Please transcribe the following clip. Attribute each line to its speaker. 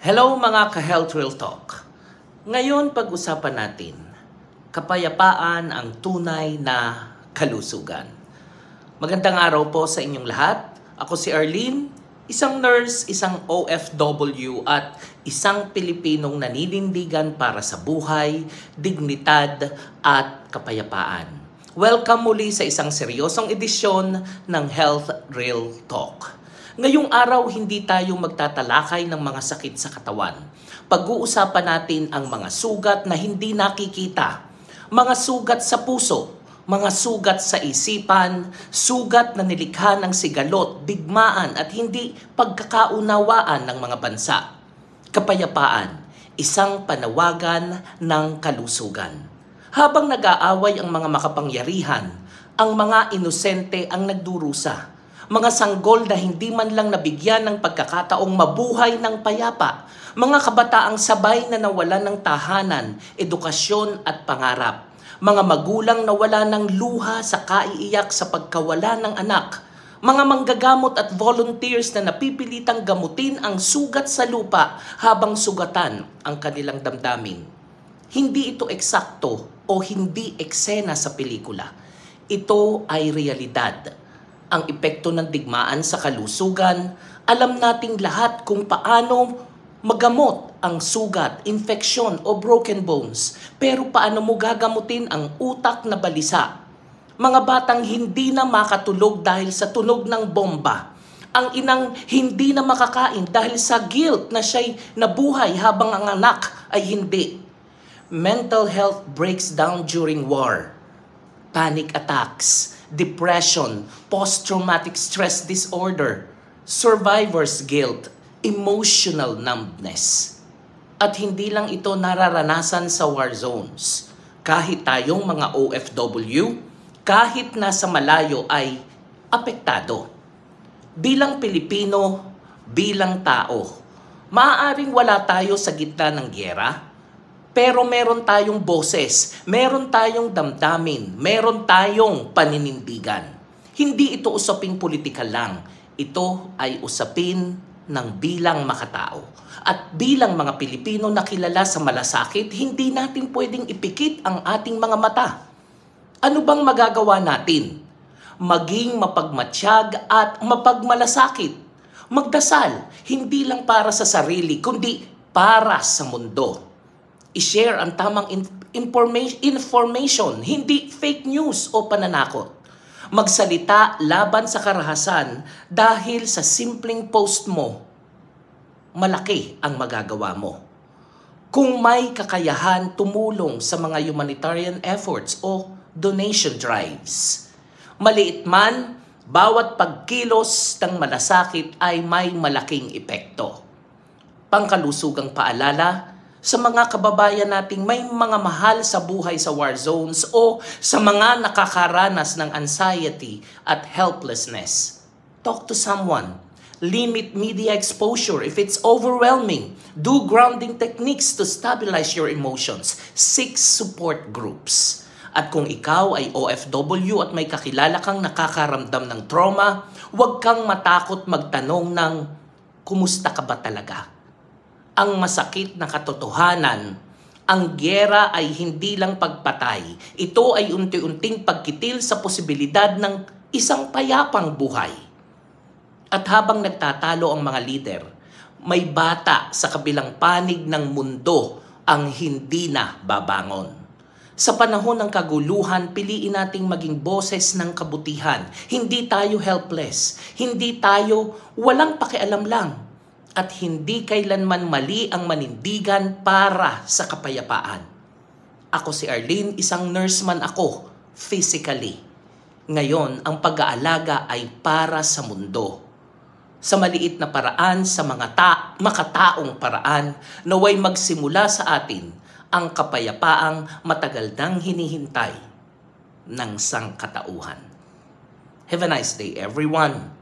Speaker 1: Hello mga ka-Health Real Talk. Ngayon pag-usapan natin, kapayapaan ang tunay na kalusugan. Magandang araw po sa inyong lahat. Ako si Arlene, isang nurse, isang OFW at isang Pilipinong naninindigan para sa buhay, dignidad at kapayapaan. Welcome muli sa isang seryosong edisyon ng Health Real Talk. Ngayong araw, hindi tayo magtatalakay ng mga sakit sa katawan. Pag-uusapan natin ang mga sugat na hindi nakikita, mga sugat sa puso, mga sugat sa isipan, sugat na nilikha ng sigalot, digmaan at hindi pagkakaunawaan ng mga bansa. Kapayapaan, isang panawagan ng kalusugan. Habang nag-aaway ang mga makapangyarihan, ang mga inosente ang nagdurusa. Mga sanggol na hindi man lang nabigyan ng pagkakataong mabuhay ng payapa, mga kabataang sabay na nawalan ng tahanan, edukasyon at pangarap, mga magulang na wala ng luha sa kaiiyak sa pagkawala ng anak, mga manggagamot at volunteers na napipilitang gamutin ang sugat sa lupa habang sugatan ang kanilang damdamin. Hindi ito eksakto o hindi eksena sa pelikula. Ito ay realidad. Ang epekto ng digmaan sa kalusugan, alam nating lahat kung paano magamot ang sugat, infeksyon o broken bones. Pero paano mo gagamutin ang utak na balisa? Mga batang hindi na makatulog dahil sa tunog ng bomba. Ang inang hindi na makakain dahil sa guilt na siya'y nabuhay habang ang anak ay hindi. Mental health breaks down during war. Panic attacks, depression, post-traumatic stress disorder, survivor's guilt, emotional numbness. At hindi lang ito nararanasan sa war zones. Kahit tayong mga OFW, kahit nasa malayo ay apektado. Bilang Pilipino, bilang tao, maaaring wala tayo sa gitna ng gyera, pero meron tayong boses, meron tayong damdamin, meron tayong paninindigan. Hindi ito usaping politikal lang. Ito ay usapin ng bilang makatao. At bilang mga Pilipino na kilala sa malasakit, hindi natin pwedeng ipikit ang ating mga mata. Ano bang magagawa natin? Maging mapagmatsyag at mapagmalasakit. Magdasal, hindi lang para sa sarili, kundi para sa mundo. I-share ang tamang information, hindi fake news o pananakot. Magsalita laban sa karahasan dahil sa simpleng post mo, malaki ang magagawa mo. Kung may kakayahan, tumulong sa mga humanitarian efforts o donation drives. Maliit man, bawat pagkilos ng malasakit ay may malaking epekto. Pangkalusugang paalala, sa mga kababayan nating may mga mahal sa buhay sa war zones o sa mga nakakaranas ng anxiety at helplessness. Talk to someone. Limit media exposure if it's overwhelming. Do grounding techniques to stabilize your emotions. Seek support groups. At kung ikaw ay OFW at may kakilala kang nakakaramdam ng trauma, huwag kang matakot magtanong ng, kumusta ka ba talaga? Ang masakit na katotohanan, ang gyera ay hindi lang pagpatay. Ito ay unti-unting pagkitil sa posibilidad ng isang payapang buhay. At habang nagtatalo ang mga lider, may bata sa kabilang panig ng mundo ang hindi na babangon. Sa panahon ng kaguluhan, piliin nating maging boses ng kabutihan. Hindi tayo helpless. Hindi tayo walang pakialam lang. At hindi kailanman mali ang manindigan para sa kapayapaan. Ako si Arlene, isang nurse man ako, physically. Ngayon, ang pag-aalaga ay para sa mundo. Sa maliit na paraan, sa mga makataong paraan, naway magsimula sa atin ang kapayapaang matagal nang hinihintay ng sangkatauhan. Have a nice day, everyone.